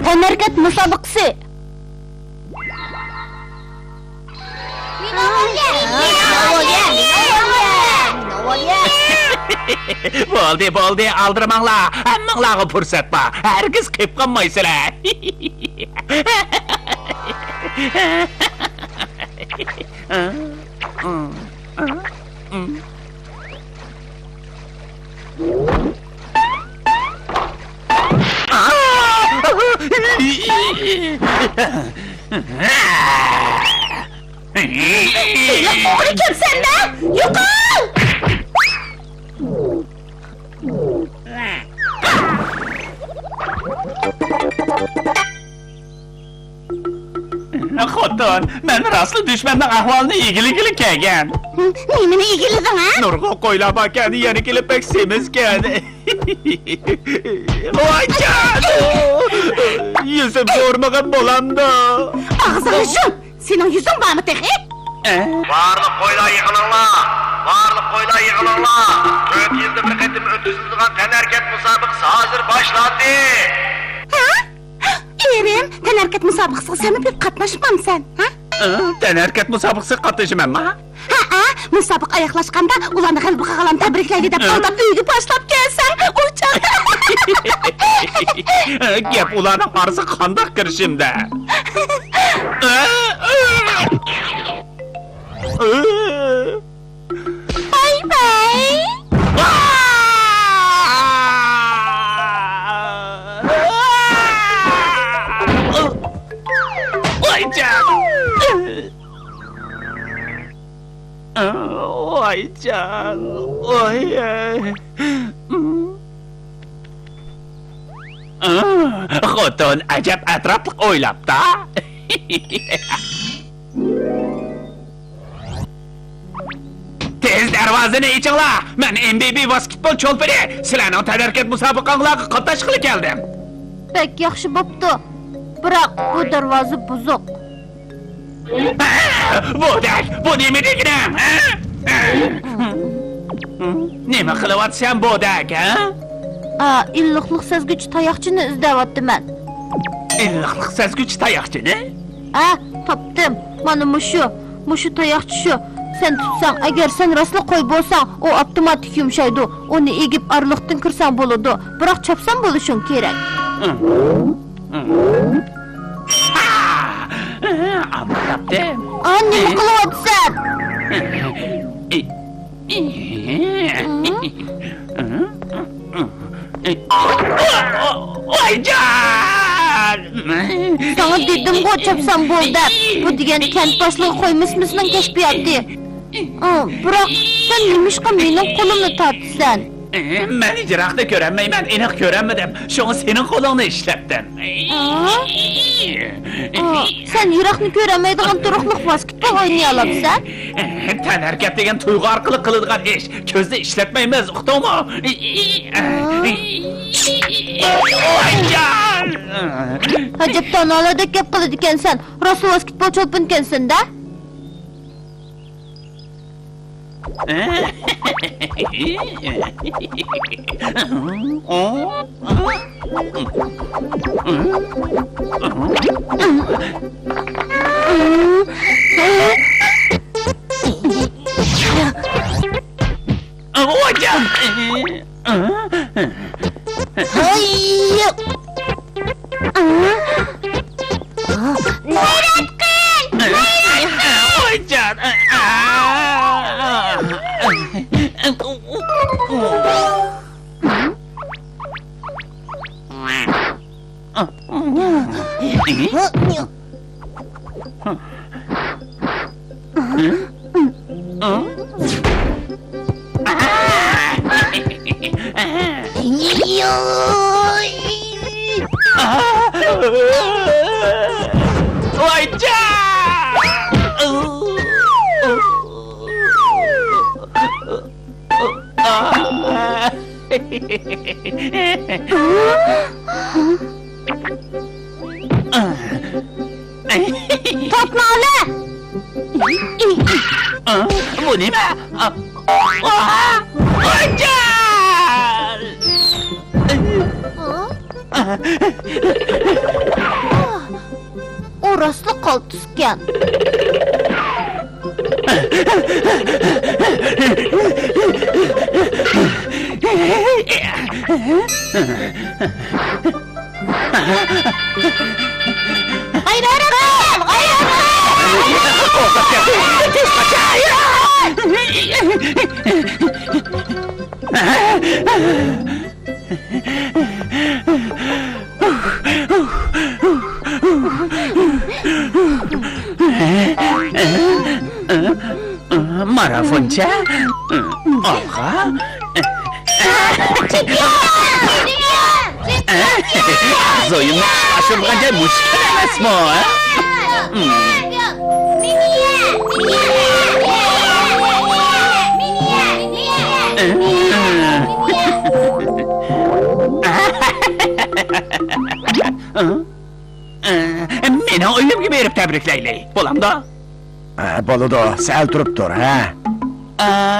Tenharkat müsabakası. Bo'ldi, aldırmanglar. Hammanglarga fursat bor. Herkes qilib qolmaysizlar. Doğru kimsen de? Yukarı! Xotin, men rostli dushmanning ahvolini egili kelgan. Nemini ilgiledin ha? Nurg'a qo'ylab ekan, yana kelib pek semizgan. Voy canım! Yüzüm ko'rmagan bo'lamda. Ağzını shun! Senin yüzün var mı tehi? Barliq qo'ylar yig'ilinglar! Barliq qo'ylar yig'ilinglar! 4 yilda bir qatim o'tkaziladigan tanharkat musobaqasi hozir boshlandi. Ha? Erim, tenharkat müsabakasına sen mi bir katlaşmam sen? Ha? Tanharkat musobaqasiga qatnashamanmi? Ha, müsabak ayaklaşkanda ulanı g'alaba qilgan tabriklaydi deb aldab uyga boshlab kelsan, uçak. Gap ularning orasiga qandoq kirishimda? Bay bay. Vay canım! Vay canım! Vay! Xotin ajab atrofliq o'ylabdi. Tez darvozani ichinglar. Men MBB basketbol cho'lpini sizlarning tanharkat musobaqanglarga qatnashg'ili keldim. Pek yaxshi bo'pti. Biroq bu darvoza buzuq. Bo'dak, bu nima deganim? Nima qilyapsan bo'dak, ha? İlliqlik sezgich tayoqchini izlayaptiman. İlliqlik sezgich tayoqchini? Topdim. Mana mushu tayoqchi shu. Sen tutsang, agar sen rostli qo'y bo'lsang, u avtomatik yumshaydi. Uni egib arliqdan kirsang bo'ladi. Biroq chopsang bo'lishing kerak. Amma topdim. Nima qilyapsan? Voy can! Sana dedim-ku chopsang bo'ldi. Bu degani kent boshlig'i qo'ymismisining kashfiyoti. Biroq sen nimishqa mening qo'limni tortsan? Men ijroqda ko'ranmayman, aniq ko'ranmadim. Shunga sening qo'lingni ishlatdim. Sen yiroqni ko'ramaydigan turuqliq basketbol o'ynay olabsan? Tanharkat degan tuyg'u orqali qiladigan ish. Ko'zda ishlatmaymiz, uqdingmi? Ajabdan oladek gap qiladi ekansan. Rostli basketbol cho'lpin ekansan-da? Topma onu! Bu ne be? Hocam! O rastlı kaltısken. Marafonca? Olga? Zoyun aşırınca müşkil emas mı? Meni oyum gibi herif tebrikleyli. Bolam da? Boludu, sel turuptur, ha?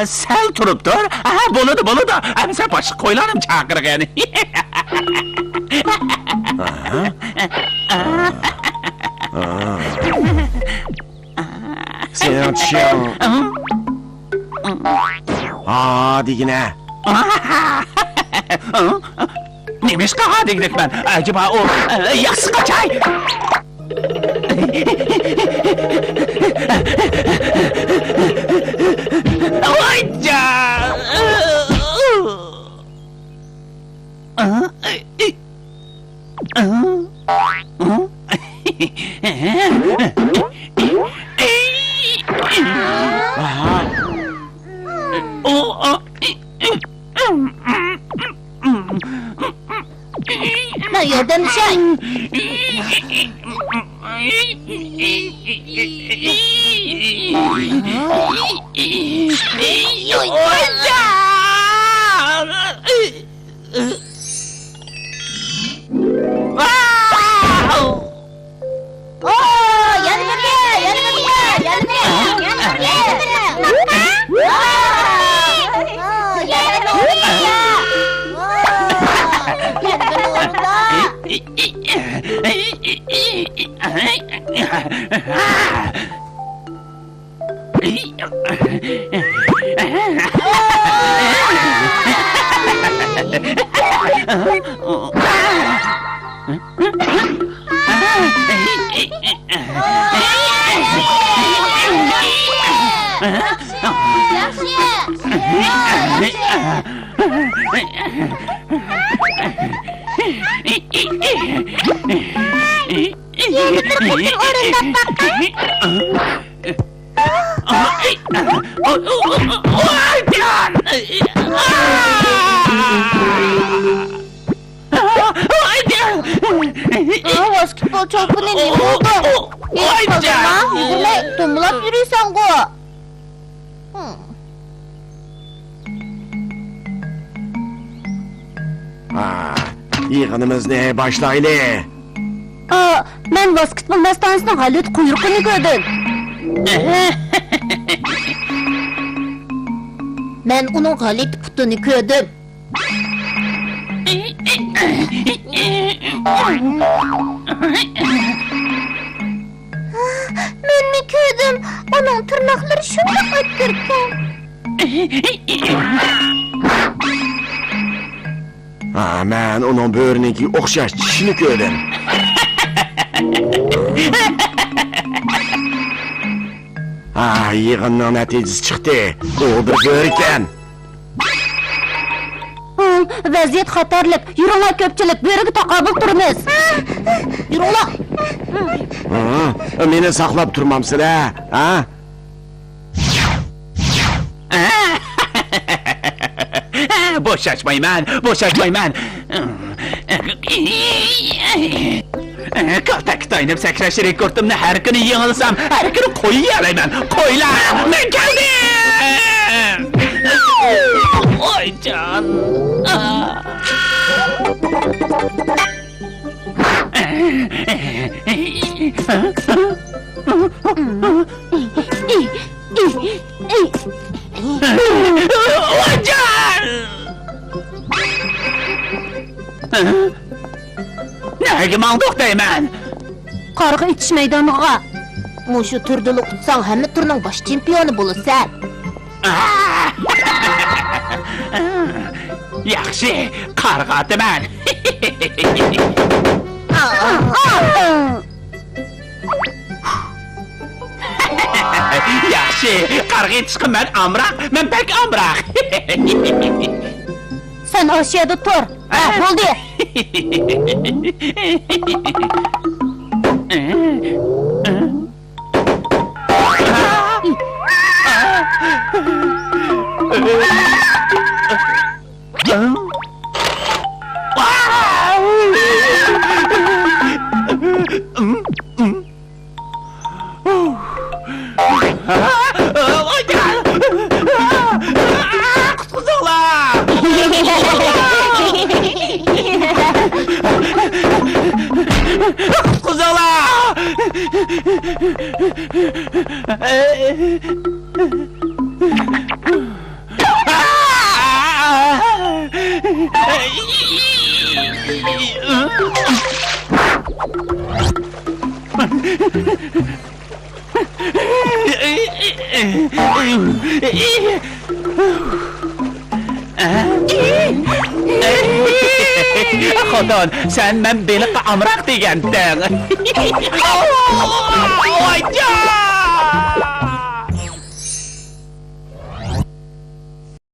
Sel turuptur? Boludu. Sen başı koylanım çakırık yani. Senin atışın... Hadi yine. Neymiş kaha dedik ben? Acaba o yaksı kaçay? Vayca! Ne yerden şey? Basketbol çarpının iyi oldu. Yürüme, dumulap yürüysen go. Yığınımız ne başlaylı? Ben basketbol mestanesinden Halit kuyrukunu gördüm. Ben onun Halit putunu gördüm. Ben mi gördüm? Onun tırnakları şöyle öttürken. Ben onun böğründeki okşaş çişini gördüm. Yığının neticesi çıktı. O bir böğürken. Vaziyet xatarlık. Yürüla köpçülük. Börüge takabıl turunuz. Yürüla. Meni saklap turmamsın ha? Boş açmayın ben. Kaltak dayanıp sakraşı rekordumda her günü yığılsam, her günü koyu yalayman. Koylar, ben geldim! Oy can! Hocam! Nega mangduq deyman? Qargı itiş meydanıga. Muşu turdulu tutsan hemme turning baş çempionu bolasan. Yaxshi, qarg'a ataman. Yaxshi, qarg'a chiqim men amroq, men pek amroq. Sen aşağıda tur. Ha, buldu. Xodon, sen men beni amroq deganding. Hocam!